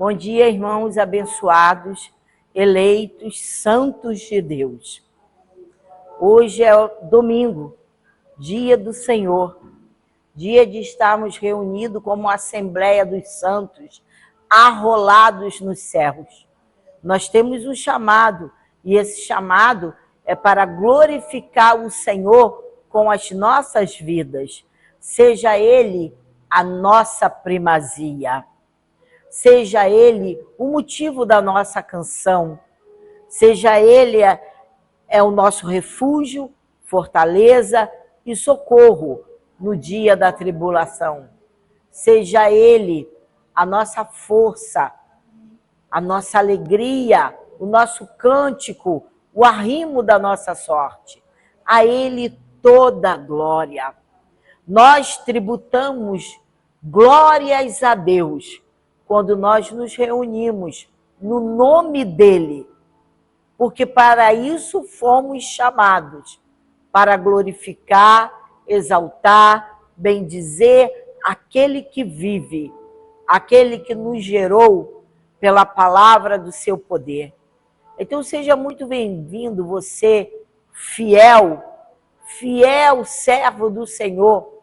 Bom dia, irmãos abençoados, eleitos, santos de Deus. Hoje é domingo, dia do Senhor, dia de estarmos reunidos como Assembleia dos Santos, arrolados nos céus. Nós temos um chamado, e esse chamado é para glorificar o Senhor com as nossas vidas. Seja Ele a nossa primazia. Seja Ele o motivo da nossa canção. Seja Ele o nosso refúgio, fortaleza e socorro no dia da tribulação. Seja Ele a nossa força, a nossa alegria, o nosso cântico, o arrimo da nossa sorte. A Ele toda a glória. Nós tributamos glórias a Deus quando nós nos reunimos no nome dEle, porque para isso fomos chamados, para glorificar, exaltar, bendizer aquele que vive, aquele que nos gerou pela palavra do seu poder. Então seja muito bem-vindo você, fiel servo do Senhor,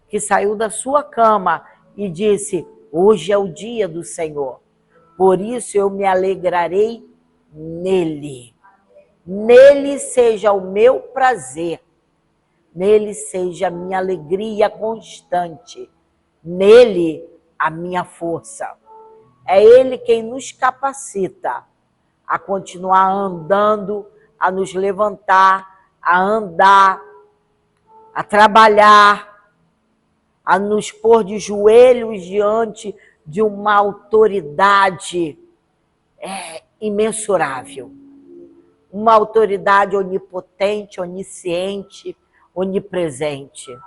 que saiu da sua cama e disse: hoje é o dia do Senhor, por isso eu me alegrarei nele. Nele seja o meu prazer, nele seja a minha alegria constante, nele a minha força. É Ele quem nos capacita a continuar andando, a nos levantar, a andar, a trabalhar, a nos pôr de joelhos diante de uma autoridade imensurável. Uma autoridade onipotente, onisciente, onipresente.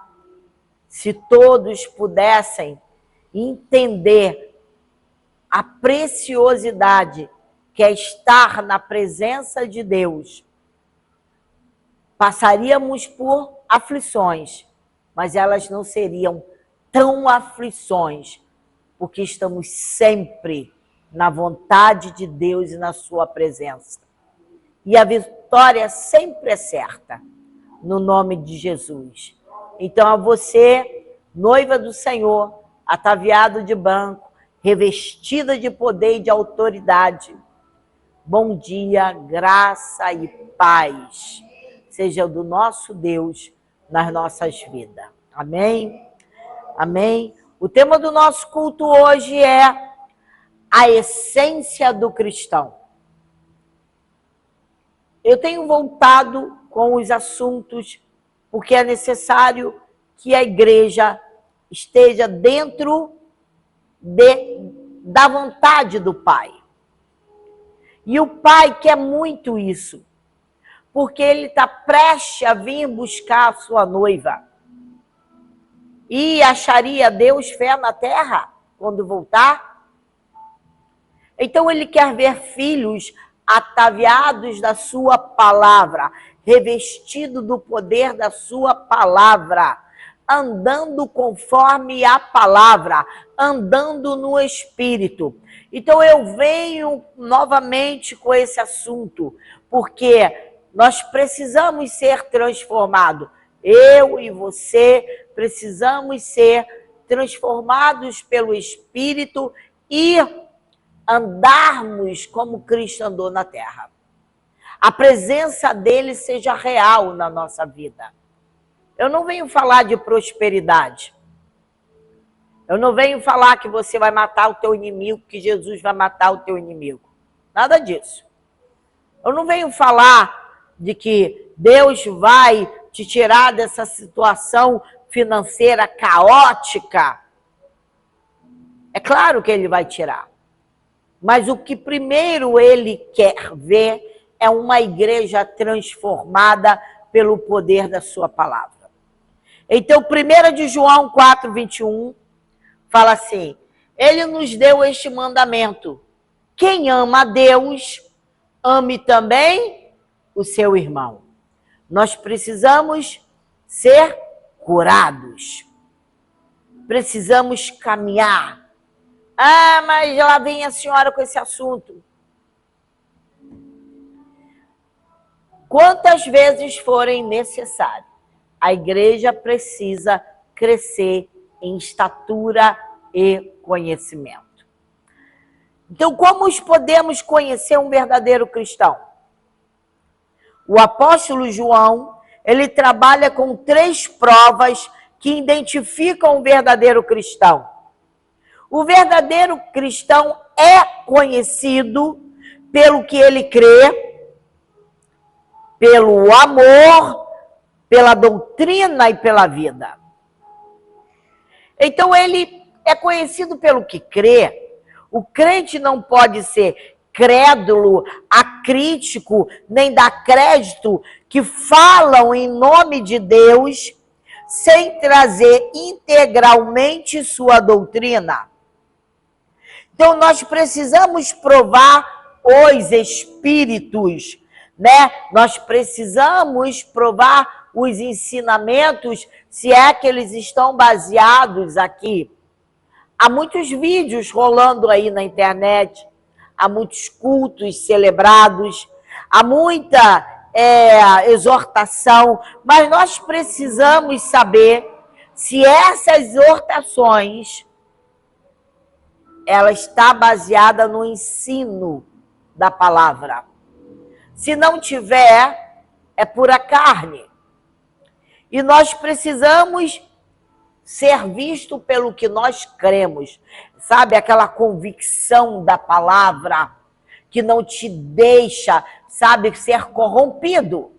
Se todos pudessem entender a preciosidade que é estar na presença de Deus, passaríamos por aflições, mas elas não seriam tão aflições, porque estamos sempre na vontade de Deus e na sua presença. E a vitória sempre é certa, no nome de Jesus. Então, a você, noiva do Senhor, ataviado de branco, revestida de poder e de autoridade, bom dia, graça e paz seja do nosso Deus nas nossas vidas. Amém? Amém? O tema do nosso culto hoje é a essência do cristão. Eu tenho voltado com os assuntos porque é necessário que a igreja esteja dentro da vontade do Pai. E o Pai quer muito isso, porque Ele está prestes a vir buscar a sua noiva. E acharia Deus fé na terra quando voltar? Então Ele quer ver filhos ataviados da sua palavra, revestidos do poder da sua palavra, andando conforme a palavra, andando no Espírito. Então eu venho novamente com esse assunto, porque nós precisamos ser transformados. Eu e você precisamos ser transformados pelo Espírito e andarmos como Cristo andou na terra. A presença dele seja real na nossa vida. Eu não venho falar de prosperidade. Eu não venho falar que você vai matar o teu inimigo, que Jesus vai matar o teu inimigo. Nada disso. Eu não venho falar de que Deus vai te tirar dessa situação financeira caótica. É claro que Ele vai tirar. Mas o que primeiro Ele quer ver é uma igreja transformada pelo poder da sua palavra. Então, 1 de João 4, 21, fala assim: Ele nos deu este mandamento: quem ama a Deus, ame também o seu irmão. Nós precisamos ser curados. Precisamos caminhar Ah, mas lá vem a senhora com esse assunto. Quantas vezes forem necessárias, a igreja precisa crescer em estatura e conhecimento. Então, como podemos conhecer um verdadeiro cristão? O apóstolo João, ele trabalha com 3 provas que identificam o verdadeiro cristão. O verdadeiro cristão é conhecido pelo que ele crê, pelo amor, pela doutrina e pela vida. Então, ele é conhecido pelo que crê. O crente não pode ser crédulo, acrítico, nem dar crédito, que falam em nome de Deus, sem trazer integralmente sua doutrina. Então, nós precisamos provar os espíritos, né? Nós precisamos provar os ensinamentos, se é que eles estão baseados aqui. Há muitos vídeos rolando aí na internet, há muitos cultos celebrados, há muita exortação, mas nós precisamos saber se essas exortações ela está baseada no ensino da palavra. Se não tiver, é pura carne. E nós precisamos ser visto pelo que nós cremos. Sabe, aquela convicção da palavra que não te deixa, sabe, ser corrompido.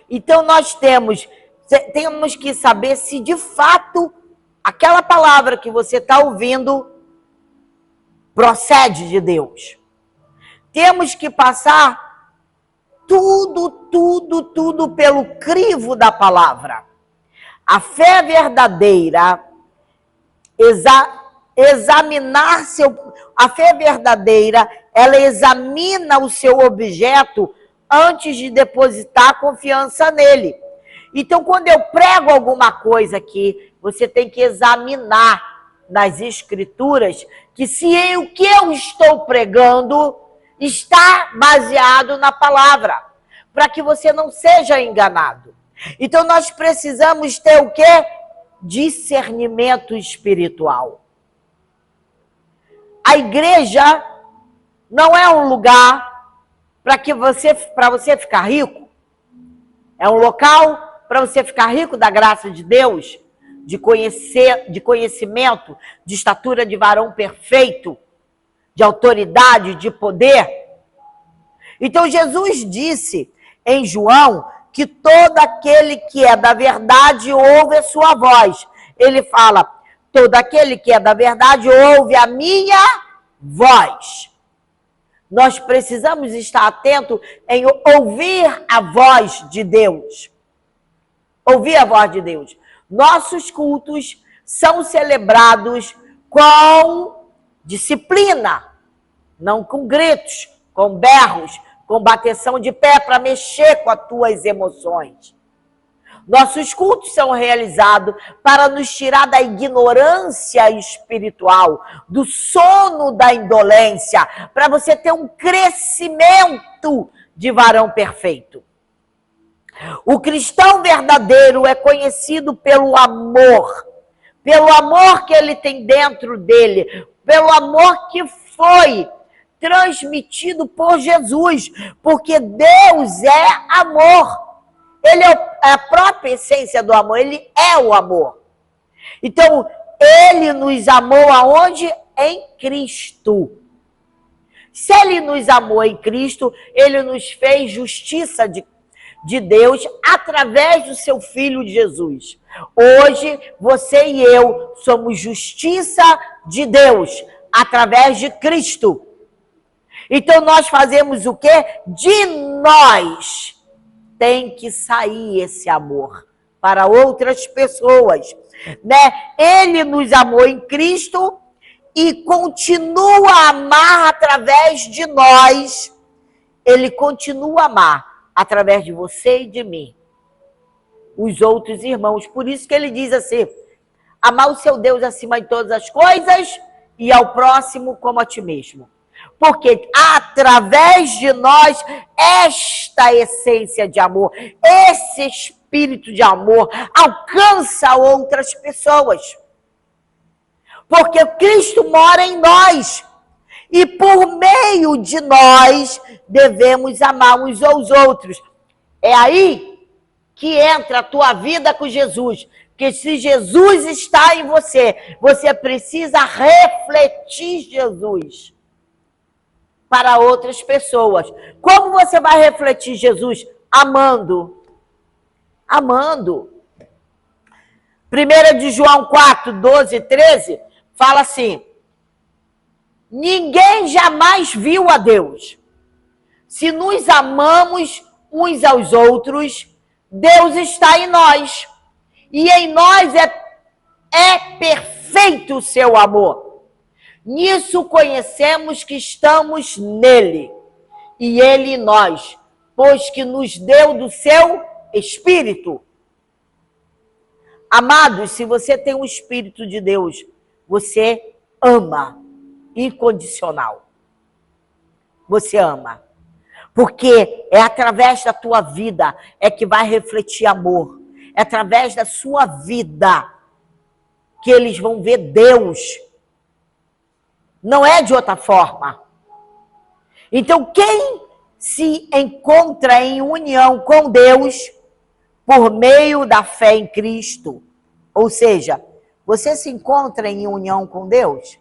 Então nós temos que saber se de fato aquela palavra que você está ouvindo procede de Deus. Temos que passar tudo pelo crivo da palavra. A fé verdadeira, a fé verdadeira, ela examina o seu objeto antes de depositar confiança nele. Então, quando eu prego alguma coisa aqui, você tem que examinar nas escrituras que se o que eu estou pregando está baseado na palavra, para que você não seja enganado. Então, nós precisamos ter o quê? Discernimento espiritual. A igreja não é um lugar para você ficar rico. É um local para você ficar rico da graça de Deus, de conhecimento, de estatura de varão perfeito, de autoridade, de poder. Então, Jesus disse em João que todo aquele que é da verdade ouve a sua voz. Ele fala, todo aquele que é da verdade ouve a minha voz. Nós precisamos estar atentos em ouvir a voz de Deus. Ouvir a voz de Deus. Nossos cultos são celebrados com disciplina, não com gritos, com berros, com bateção de pé para mexer com as tuas emoções. Nossos cultos são realizados para nos tirar da ignorância espiritual, do sono da indolência, para você ter um crescimento de varão perfeito. O cristão verdadeiro é conhecido pelo amor que ele tem dentro dele, pelo amor que foi transmitido por Jesus, porque Deus é amor. Ele é a própria essência do amor, ele é o amor. Então, ele nos amou aonde? Em Cristo. Se ele nos amou em Cristo, ele nos fez justiça de Deus através do seu Filho Jesus. Hoje, você e eu somos justiça de Deus através de Cristo. Então, nós fazemos o quê? De nós tem que sair esse amor para outras pessoas, né? Ele nos amou em Cristo e continua a amar através de nós. Ele continua a amar através de você e de mim, os outros irmãos. Por isso que ele diz assim, amar o seu Deus acima de todas as coisas e ao próximo como a ti mesmo. Porque através de nós, esta essência de amor, esse espírito de amor alcança outras pessoas. Porque Cristo mora em nós. E por meio de nós, devemos amar uns aos outros. É aí que entra a tua vida com Jesus. Porque se Jesus está em você, você precisa refletir Jesus para outras pessoas. Como você vai refletir Jesus? Amando. Amando. 1 de João 4, 12 e 13, fala assim: ninguém jamais viu a Deus. Se nos amamos uns aos outros, Deus está em nós. E em nós é perfeito o seu amor. Nisso conhecemos que estamos nele, e ele em nós, pois que nos deu do seu Espírito. Amados, se você tem o Espírito de Deus, você ama incondicional. Você ama. Porque é através da tua vida é que vai refletir amor. É através da sua vida que eles vão ver Deus. Não é de outra forma. Então, quem se encontra em união com Deus por meio da fé em Cristo, ou seja, você se encontra em união com Deus,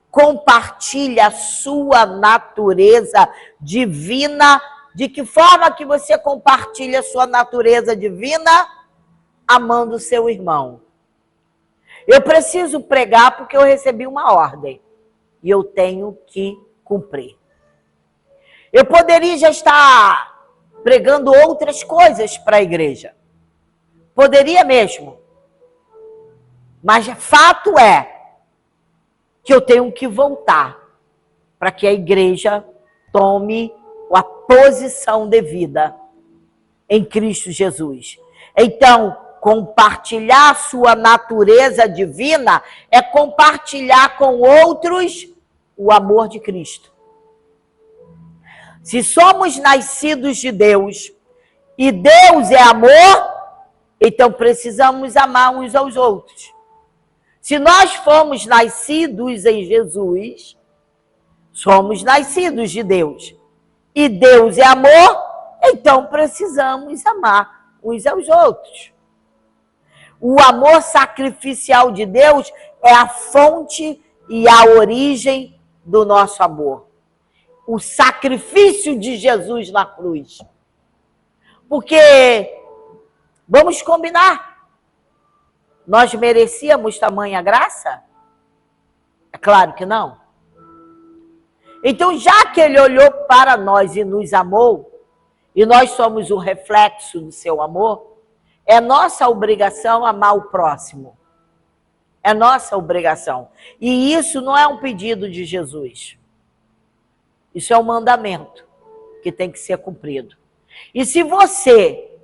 compartilha a sua natureza divina. De que forma que você compartilha a sua natureza divina? Amando o seu irmão. Eu preciso pregar porque eu recebi uma ordem e eu tenho que cumprir. Eu poderia já estar pregando outras coisas para a igreja. Poderia mesmo. Mas fato é que eu tenho que voltar para que a igreja tome a posição devida em Cristo Jesus. Então, compartilhar a sua natureza divina é compartilhar com outros o amor de Cristo. Se somos nascidos de Deus e Deus é amor, então precisamos amar uns aos outros. Se nós fomos nascidos em Jesus, somos nascidos de Deus. E Deus é amor, então precisamos amar uns aos outros. O amor sacrificial de Deus é a fonte e a origem do nosso amor. O sacrifício de Jesus na cruz. Porque, vamos combinar, nós merecíamos tamanha graça? É claro que não. Então, já que ele olhou para nós e nos amou, e nós somos o reflexo do seu amor, é nossa obrigação amar o próximo. É nossa obrigação. E isso não é um pedido de Jesus. Isso é um mandamento que tem que ser cumprido. E se você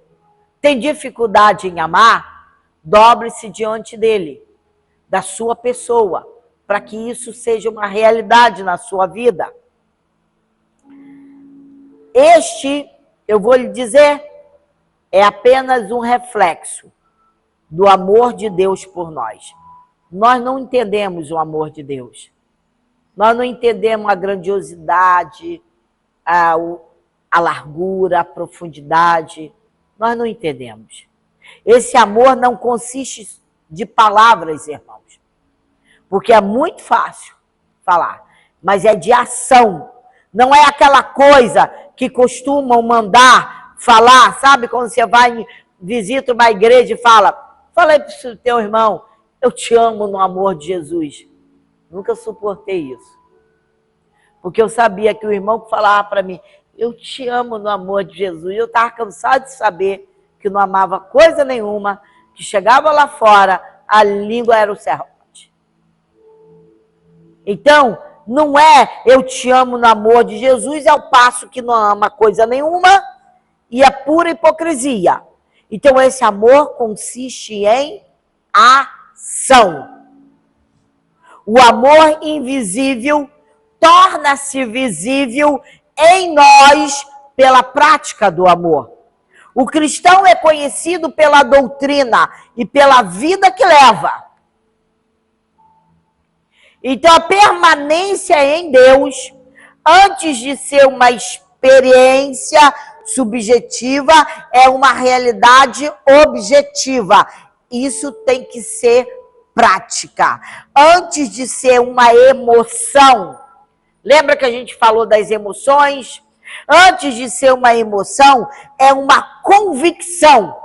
tem dificuldade em amar, dobre-se diante dele, da sua pessoa, para que isso seja uma realidade na sua vida. Este, eu vou lhe dizer, é apenas um reflexo do amor de Deus por nós. Nós não entendemos o amor de Deus. Nós não entendemos a grandiosidade, a largura, a profundidade. Nós não entendemos. Esse amor não consiste de palavras, irmãos. Porque é muito fácil falar, mas é de ação. Não é aquela coisa que costumam mandar falar, sabe? Quando você vai, visita uma igreja e fala aí para o teu irmão, eu te amo no amor de Jesus. Nunca suportei isso. Porque eu sabia que o irmão que falava para mim, eu te amo no amor de Jesus, eu estava cansado de saber que não amava coisa nenhuma, que chegava lá fora, a língua era o serrote. Então, não é eu te amo no amor de Jesus, ao passo que não ama coisa nenhuma, e é pura hipocrisia. Então, esse amor consiste em ação. O amor invisível torna-se visível em nós pela prática do amor. O cristão é conhecido pela doutrina e pela vida que leva. Então, a permanência em Deus, antes de ser uma experiência subjetiva, é uma realidade objetiva. Isso tem que ser prática. Antes de ser uma emoção, lembra que a gente falou das emoções? Antes de ser uma emoção, é uma convicção.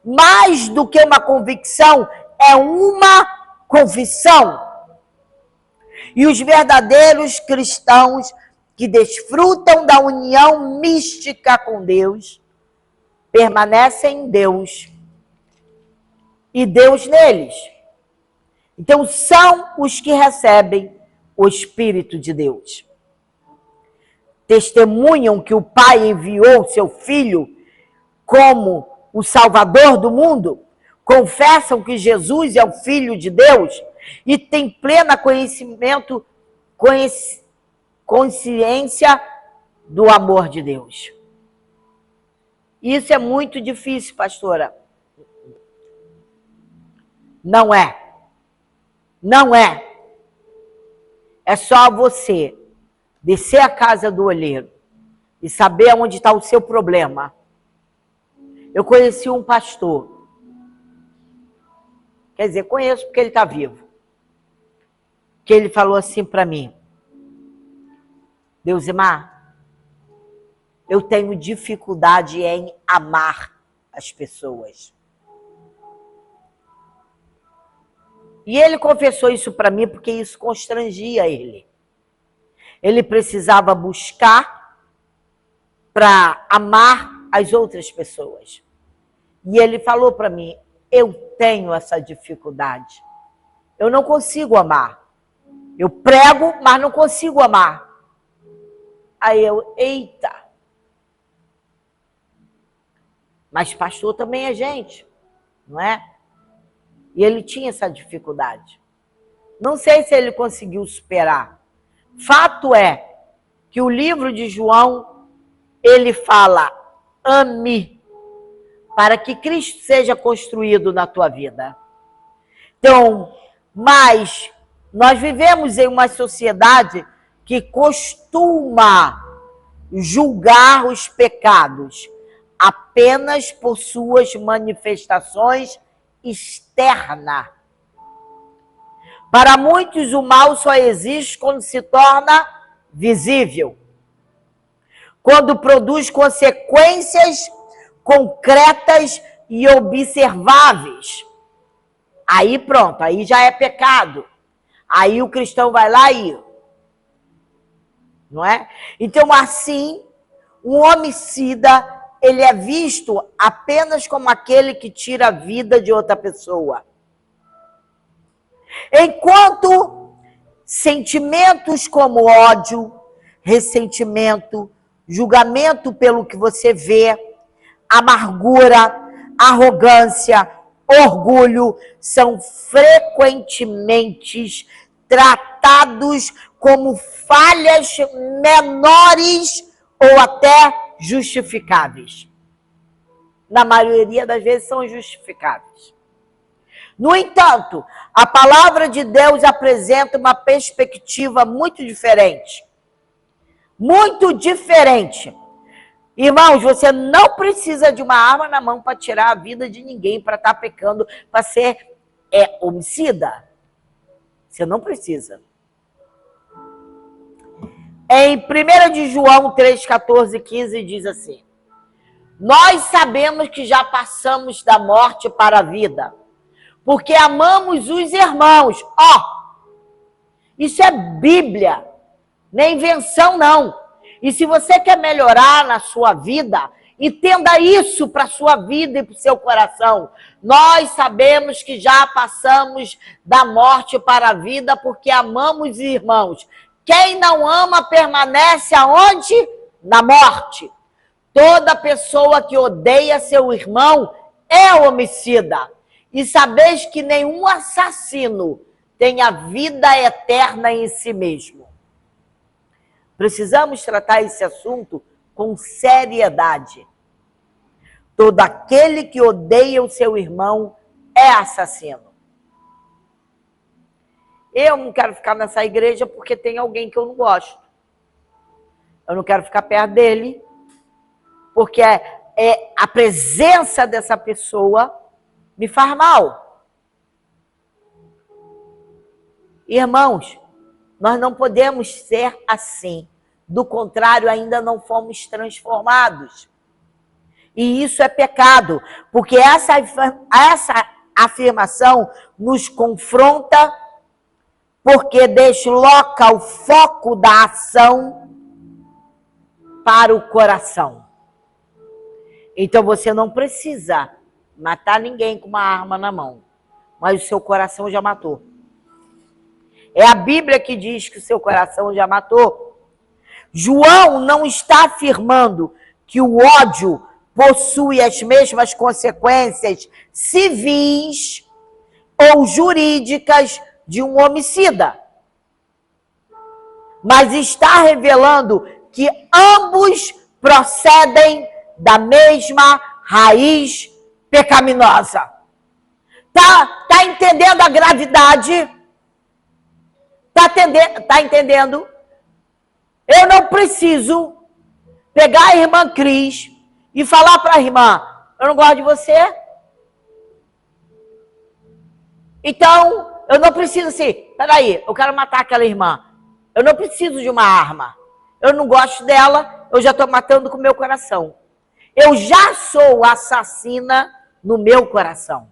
Mais do que uma convicção, é uma confissão. E os verdadeiros cristãos que desfrutam da união mística com Deus, permanecem em Deus e Deus neles. Então, são os que recebem o Espírito de Deus. Testemunham que o Pai enviou seu Filho como o Salvador do mundo, confessam que Jesus é o Filho de Deus e têm plena consciência do amor de Deus. Isso é muito difícil, pastora. Não é. Não é. É só você descer a casa do olheiro e saber onde está o seu problema. Eu conheci um pastor. Quer dizer, conheço porque ele está vivo. Que ele falou assim para mim: Deusimar, eu tenho dificuldade em amar as pessoas. E ele confessou isso para mim porque isso constrangia ele. Ele precisava buscar para amar as outras pessoas. E ele falou para mim: eu tenho essa dificuldade. Eu não consigo amar. Eu prego, mas não consigo amar. Aí eu, eita. Mas pastor também é gente, não é? E ele tinha essa dificuldade. Não sei se ele conseguiu superar. Fato é que o livro de João, ele fala: ame, para que Cristo seja construído na tua vida. Então, mas nós vivemos em uma sociedade que costuma julgar os pecados apenas por suas manifestações externas. Para muitos, o mal só existe quando se torna visível, quando produz consequências concretas e observáveis. Aí pronto, aí já é pecado. Aí o cristão vai lá e... não é? Então, assim, um homicida, ele é visto apenas como aquele que tira a vida de outra pessoa. Enquanto sentimentos como ódio, ressentimento, julgamento pelo que você vê, amargura, arrogância, orgulho, são frequentemente tratados como falhas menores ou até justificáveis. Na maioria das vezes são justificáveis. No entanto, a palavra de Deus apresenta uma perspectiva muito diferente. Muito diferente. Irmãos, você não precisa de uma arma na mão para tirar a vida de ninguém, para estar pecando, para ser homicida. Você não precisa. Em 1 de João 3, 14 e 15 diz assim: nós sabemos que já passamos da morte para a vida, porque amamos os irmãos. Isso é Bíblia, não é invenção não. E se você quer melhorar na sua vida, entenda isso para a sua vida e para o seu coração. Nós sabemos que já passamos da morte para a vida porque amamos os irmãos. Quem não ama permanece aonde? Na morte. Toda pessoa que odeia seu irmão é homicida. e sabeis que nenhum assassino tem a vida eterna em si mesmo. Precisamos tratar esse assunto com seriedade. Todo aquele que odeia o seu irmão é assassino. Eu não quero ficar nessa igreja porque tem alguém que eu não gosto. Eu não quero ficar perto dele porque a presença dessa pessoa me faz mal. Irmãos, nós não podemos ser assim. Do contrário, ainda não fomos transformados. E isso é pecado, porque essa afirmação nos confronta, porque desloca o foco da ação para o coração. Então você não precisa matar ninguém com uma arma na mão, mas o seu coração já matou. É a Bíblia que diz que o seu coração já matou. João não está afirmando que o ódio possui as mesmas consequências civis ou jurídicas de um homicida, mas está revelando que ambos procedem da mesma raiz pecaminosa. Tá entendendo a gravidade? Tá entendendo? Eu não preciso pegar a irmã Cris e falar para a irmã, eu não gosto de você. Então, eu não preciso assim, peraí, eu quero matar aquela irmã. Eu não preciso de uma arma. Eu não gosto dela, eu já estou matando com o meu coração. Eu já sou assassina no meu coração.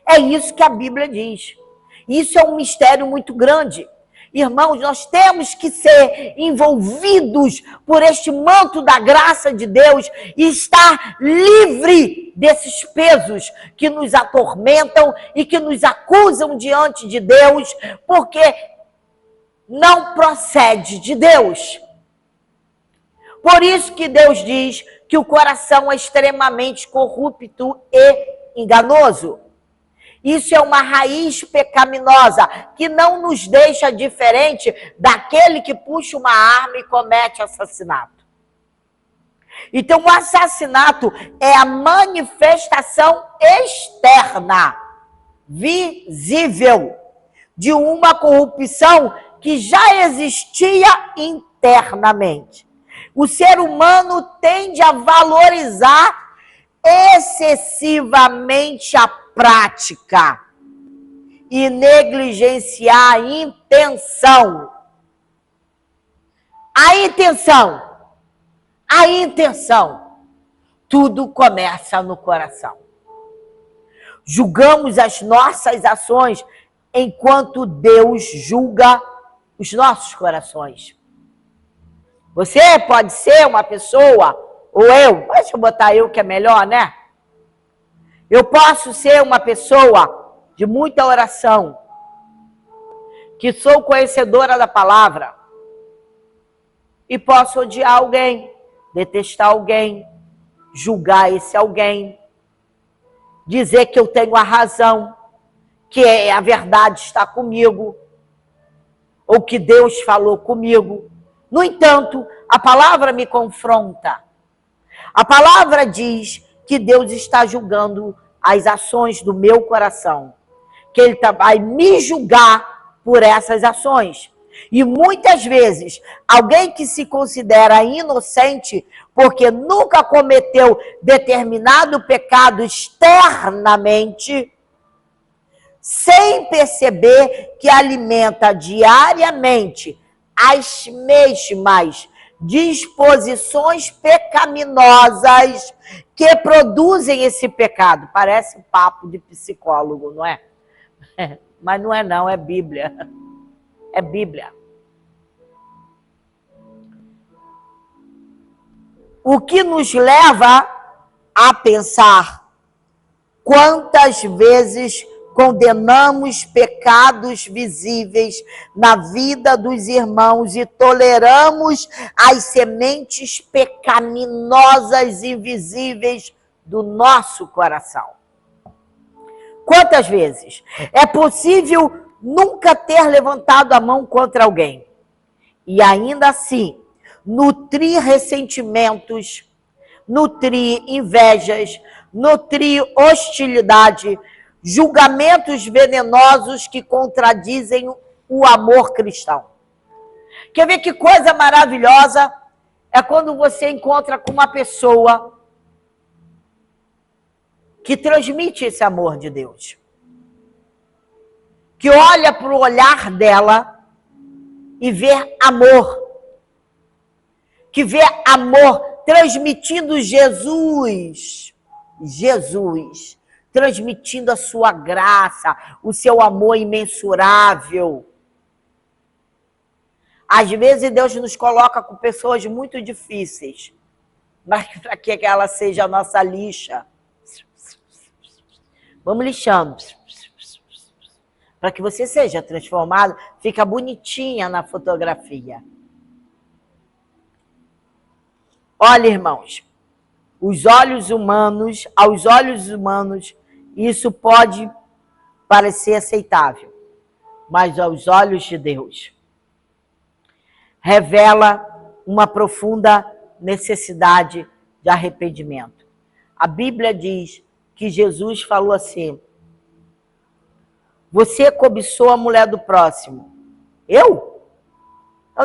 É isso que a Bíblia diz. Isso é um mistério muito grande. Irmãos, nós temos que ser envolvidos por este manto da graça de Deus e estar livre desses pesos que nos atormentam e que nos acusam diante de Deus, porque não procede de Deus. Por isso que Deus diz que o coração é extremamente corrupto e enganoso. Isso é uma raiz pecaminosa que não nos deixa diferente daquele que puxa uma arma e comete assassinato. Então, o assassinato é a manifestação externa, visível, de uma corrupção que já existia internamente. O ser humano tende a valorizar excessivamente a prática e negligenciar a intenção. A intenção. Tudo começa no coração. Julgamos as nossas ações enquanto Deus julga os nossos corações. Você pode ser uma pessoa, ou eu, deixa eu botar eu que é melhor, né? Eu posso ser uma pessoa de muita oração, que sou conhecedora da palavra, e posso odiar alguém, detestar alguém, julgar esse alguém, dizer que eu tenho a razão, que a verdade está comigo, ou que Deus falou comigo. No entanto, a palavra me confronta. A palavra diz que Deus está julgando as ações do meu coração, que Ele vai me julgar por essas ações. E muitas vezes, alguém que se considera inocente, porque nunca cometeu determinado pecado externamente, sem perceber que alimenta diariamente as mesmas disposições pecaminosas que produzem esse pecado. Parece um papo de psicólogo, não é? Mas não é não, é Bíblia. É Bíblia. O que nos leva a pensar quantas vezes condenamos pecados visíveis na vida dos irmãos e toleramos as sementes pecaminosas invisíveis do nosso coração. Quantas vezes? É possível nunca ter levantado a mão contra alguém e ainda assim nutrir ressentimentos, nutrir invejas, nutrir hostilidade, julgamentos venenosos que contradizem o amor cristão. Quer ver que coisa maravilhosa? É quando você encontra com uma pessoa que transmite esse amor de Deus. Que olha para o olhar dela e vê amor. Que vê amor transmitindo Jesus. Jesus. Transmitindo a sua graça, o seu amor imensurável. Às vezes Deus nos coloca com pessoas muito difíceis, mas para que ela seja a nossa lixa. Vamos lixando. Para que você seja transformado, fica bonitinha na fotografia. Olha, irmãos, aos olhos humanos, isso pode parecer aceitável, mas aos olhos de Deus, revela uma profunda necessidade de arrependimento. A Bíblia diz que Jesus falou assim: você cobiçou a mulher do próximo. Eu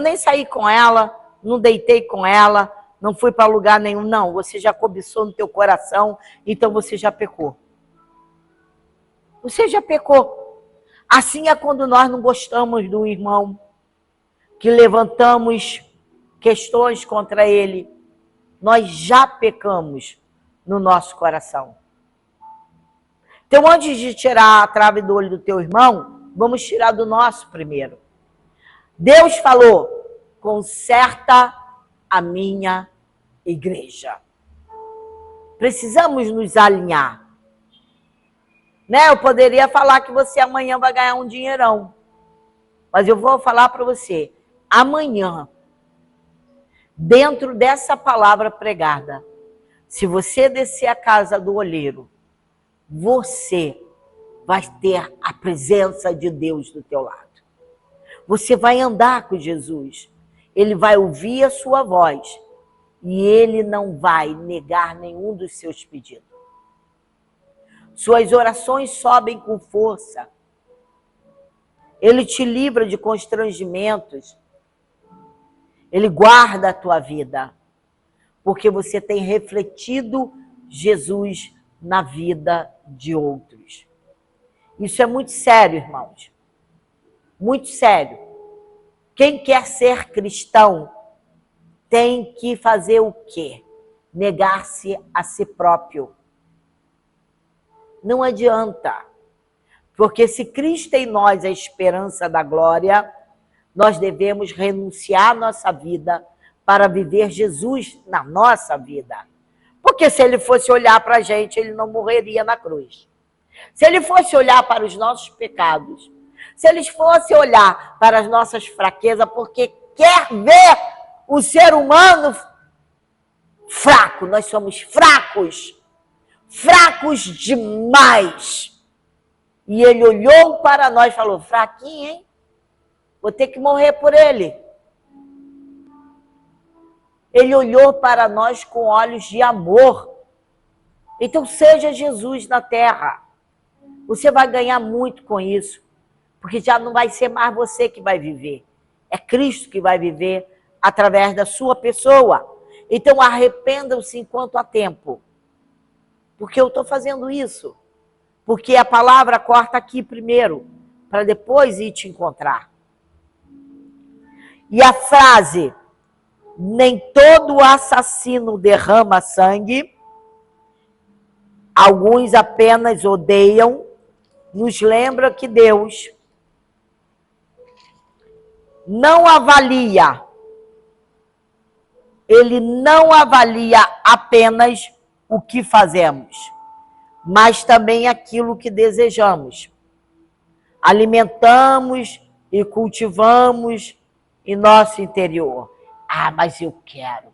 nem saí com ela, não deitei com ela, não fui para lugar nenhum. Não, você já cobiçou no teu coração, então você já pecou. Você já pecou. Assim é quando nós não gostamos do irmão, que levantamos questões contra ele, nós já pecamos no nosso coração. Então, antes de tirar a trave do olho do teu irmão, vamos tirar do nosso primeiro. Deus falou: conserta a minha igreja. Precisamos nos alinhar. Né? Eu poderia falar que você amanhã vai ganhar um dinheirão, mas eu vou falar para você, amanhã, dentro dessa palavra pregada, se você descer a casa do olheiro, você vai ter a presença de Deus do teu lado. Você vai andar com Jesus. Ele vai ouvir a sua voz e ele não vai negar nenhum dos seus pedidos. Suas orações sobem com força. Ele te livra de constrangimentos. Ele guarda a tua vida, porque você tem refletido Jesus na vida de outros. Isso é muito sério, irmãos. Muito sério. Quem quer ser cristão tem que fazer o quê? Negar-se a si próprio. Não adianta. Porque se Cristo em nós é a esperança da glória, nós devemos renunciar à nossa vida para viver Jesus na nossa vida. Porque se ele fosse olhar para a gente, ele não morreria na cruz. Se ele fosse olhar para os nossos pecados, se ele fosse olhar para as nossas fraquezas, porque quer ver o ser humano fraco, nós somos fracos, fracos demais. E ele olhou para nós e falou: fraquinho, hein? Vou ter que morrer por ele. Ele olhou para nós com olhos de amor. Então seja Jesus na terra. Você vai ganhar muito com isso, porque já não vai ser mais você que vai viver. É Cristo que vai viver através da sua pessoa. Então arrependam-se enquanto há tempo. Porque eu estou fazendo isso. Porque a palavra corta aqui primeiro, para depois ir te encontrar. E a frase, nem todo assassino derrama sangue, alguns apenas odeiam, nos lembra que Deus não avalia, ele não avalia apenas o que fazemos, mas também aquilo que desejamos. Alimentamos e cultivamos em nosso interior. Ah, mas eu quero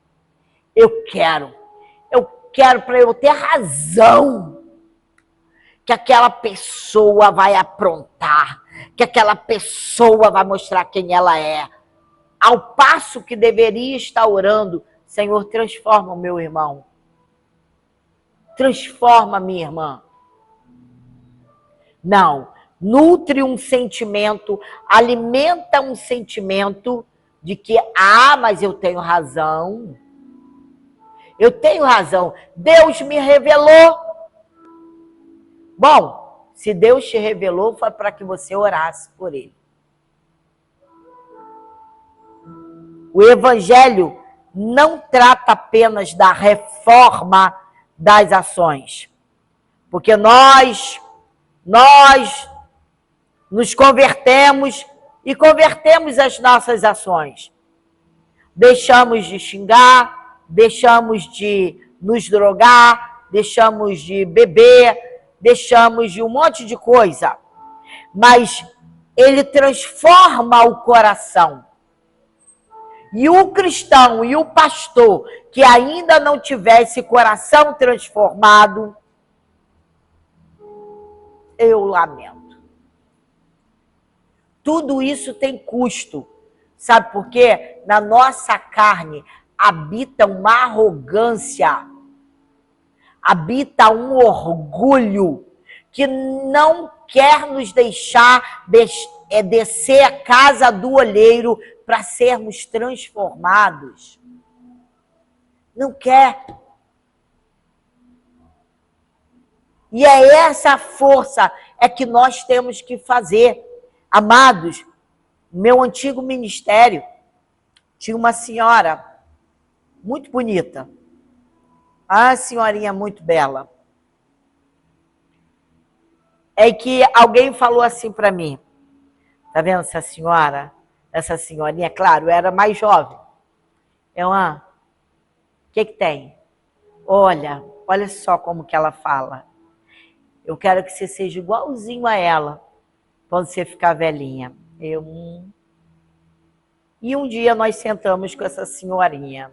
para eu ter razão. que aquela pessoa vai aprontar, que aquela pessoa vai mostrar quem ela é. Ao passo que deveria estar orando, Senhor, transforma o meu irmão. Transforma a minha irmã. Não, nutre um sentimento, alimenta um sentimento de que, mas eu tenho razão. Eu tenho razão. Deus me revelou. Bom, se Deus te revelou, foi para que você orasse por ele. O Evangelho não trata apenas da reforma das ações. Porque nós nos convertemos e convertemos as nossas ações. Deixamos de xingar, deixamos de nos drogar, deixamos de beber, deixamos de um monte de coisa. Mas ele transforma o coração. E o cristão e o pastor que ainda não tivesse coração transformado, eu lamento. Tudo isso tem custo. Sabe por quê? Na nossa carne habita uma arrogância, habita um orgulho que não quer nos deixar descer a casa do olheiro para sermos transformados. Não quer. E é essa força que nós temos que fazer. Amados, meu antigo ministério tinha uma senhora muito bonita. A senhorinha muito bela. É que alguém falou assim para mim. Tá vendo essa senhora? Essa senhorinha, claro, era mais jovem. O que tem? Olha só como que ela fala. Eu quero que você seja igualzinho a ela quando você ficar velhinha. E um dia nós sentamos com essa senhorinha.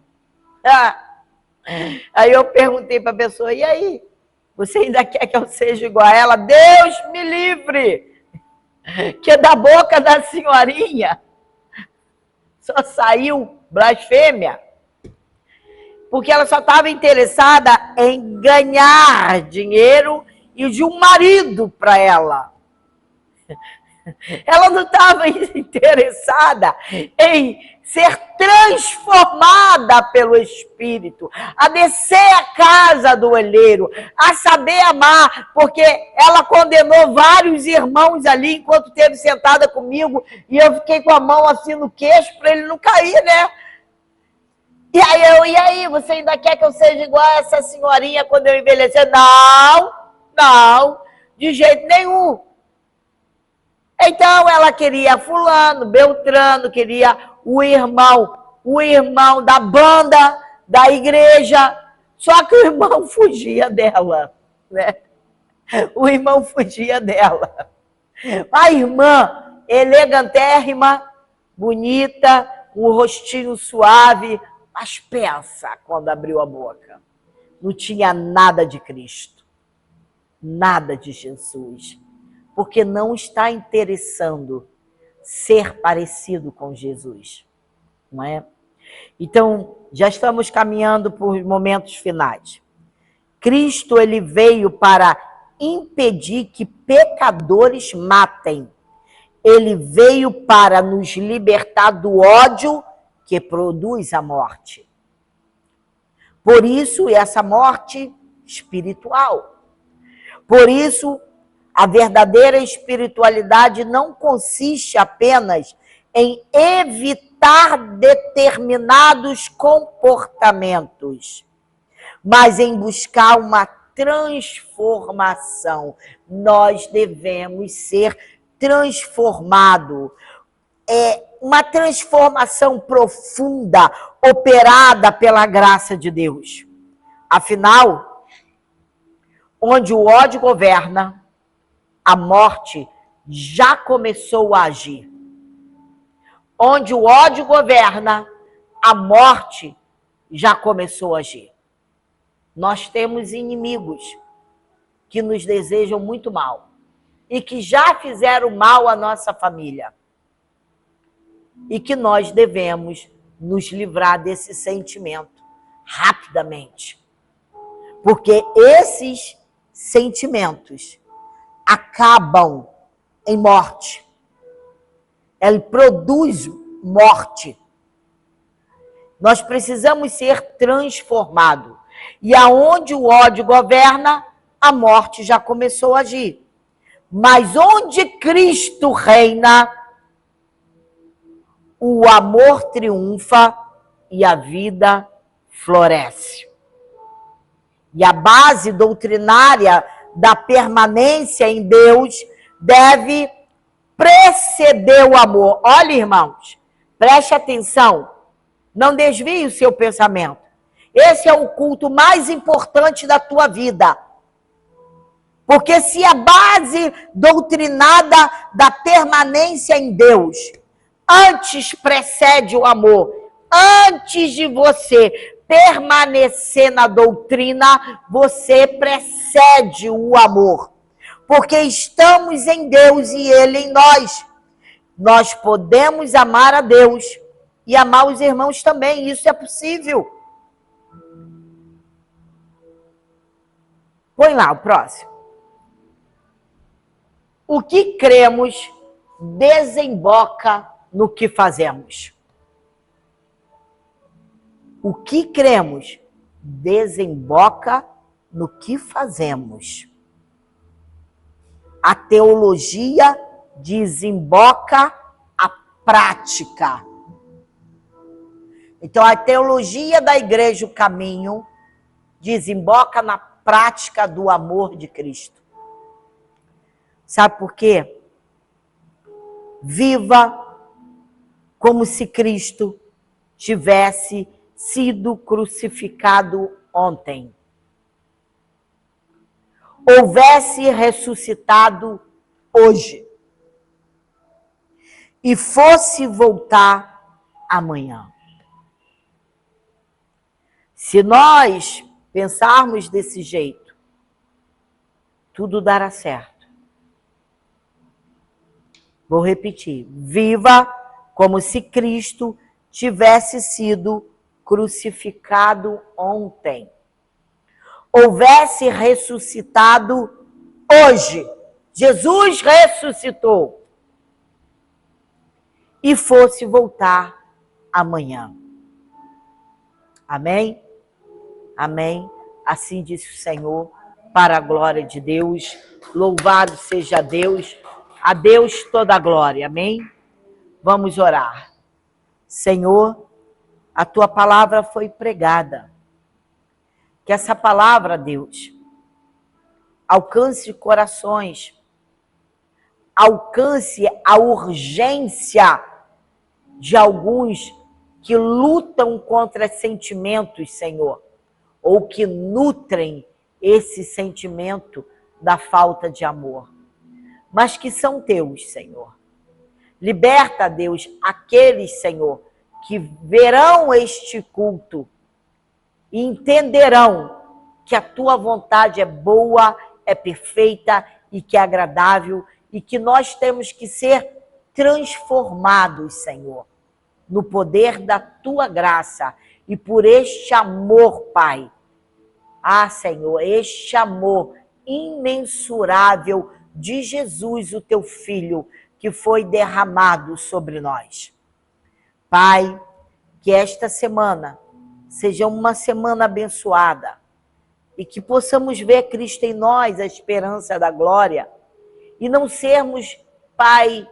Aí eu perguntei para a pessoa, e aí? Você ainda quer que eu seja igual a ela? Deus me livre! Que da boca da senhorinha só saiu blasfêmia. Porque ela só estava interessada em ganhar dinheiro e de um marido para ela. Ela não estava interessada em ser transformada pelo Espírito, a descer a casa do olheiro, a saber amar, porque ela condenou vários irmãos ali enquanto esteve sentada comigo e eu fiquei com a mão assim no queixo para ele não cair, né? E aí, você ainda quer que eu seja igual a essa senhorinha quando eu envelhecer? Não, de jeito nenhum. Então ela queria fulano, beltrano, queria o irmão da banda, da igreja, só que o irmão fugia dela, né? O irmão fugia dela. A irmã, elegantérrima, bonita, um rostinho suave, mas pensa quando abriu a boca. Não tinha nada de Cristo, nada de Jesus. Porque não está interessando ser parecido com Jesus, não é? Então, já estamos caminhando por momentos finais. Cristo, ele veio para impedir que pecadores matem. Ele veio para nos libertar do ódio que produz a morte. Por isso, essa morte espiritual. Por isso, a verdadeira espiritualidade não consiste apenas em evitar determinados comportamentos, mas em buscar uma transformação. Nós devemos ser transformados. Uma transformação profunda, operada pela graça de Deus. Afinal, onde o ódio governa, a morte já começou a agir. Onde o ódio governa, a morte já começou a agir. Nós temos inimigos que nos desejam muito mal e que já fizeram mal à nossa família. E que nós devemos nos livrar desse sentimento rapidamente. Porque esses sentimentos acabam em morte. Ele produz morte. Nós precisamos ser transformados. E aonde o ódio governa, a morte já começou a agir. Mas onde Cristo reina, o amor triunfa e a vida floresce. E a base doutrinária da permanência em Deus deve preceder o amor. Olha, irmãos, preste atenção, não desvie o seu pensamento. Esse é o culto mais importante da tua vida. Porque se a base doutrinada da permanência em Deus antes precede o amor, antes de você permanecer na doutrina, você precede o amor. Porque estamos em Deus e Ele em nós. Nós podemos amar a Deus e amar os irmãos também, isso é possível. Põe lá o próximo. O que cremos desemboca no que fazemos. O que cremos desemboca no que fazemos. A teologia desemboca a prática. Então, a teologia da Igreja, o caminho, desemboca na prática do amor de Cristo. Sabe por quê? Viva como se Cristo tivesse sido crucificado ontem. Houvesse ressuscitado hoje. E fosse voltar amanhã. Se nós pensarmos desse jeito, tudo dará certo. Vou repetir. Viva como se Cristo tivesse sido crucificado ontem. Houvesse ressuscitado hoje. Jesus ressuscitou. E fosse voltar amanhã. Amém? Amém. Assim disse o Senhor, para a glória de Deus. Louvado seja Deus. A Deus toda a glória. Amém? Vamos orar. Senhor, a tua palavra foi pregada. Que essa palavra, Deus, alcance corações, alcance a urgência de alguns que lutam contra sentimentos, Senhor, ou que nutrem esse sentimento da falta de amor, mas que são teus, Senhor. Liberta, Deus, aqueles, Senhor, que verão este culto e entenderão que a tua vontade é boa, é perfeita e que é agradável e que nós temos que ser transformados, Senhor, no poder da tua graça e por este amor, Pai. Ah, Senhor, este amor imensurável de Jesus, o teu Filho, que foi derramado sobre nós. Pai, que esta semana seja uma semana abençoada e que possamos ver Cristo em nós, a esperança da glória, e não sermos, Pai,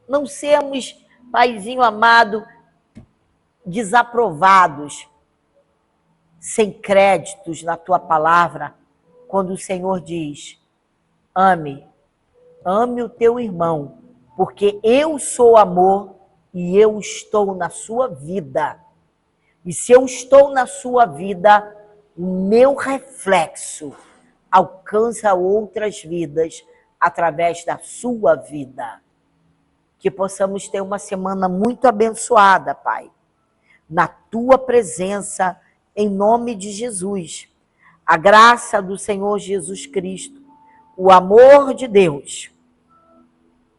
não sermos, Paizinho amado, desaprovados, sem créditos na tua palavra, quando o Senhor diz: ame o teu irmão, porque eu sou amor e eu estou na sua vida. E se eu estou na sua vida, o meu reflexo alcança outras vidas através da sua vida. Que possamos ter uma semana muito abençoada, Pai, na tua presença, em nome de Jesus. A graça do Senhor Jesus Cristo, o amor de Deus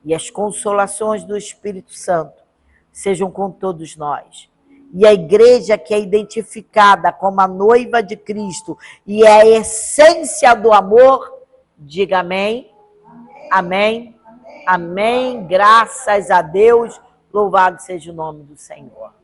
e as consolações do Espírito Santo sejam com todos nós. E a igreja que é identificada como a noiva de Cristo e é a essência do amor, diga amém. Amém. Amém. Graças a Deus. Louvado seja o nome do Senhor.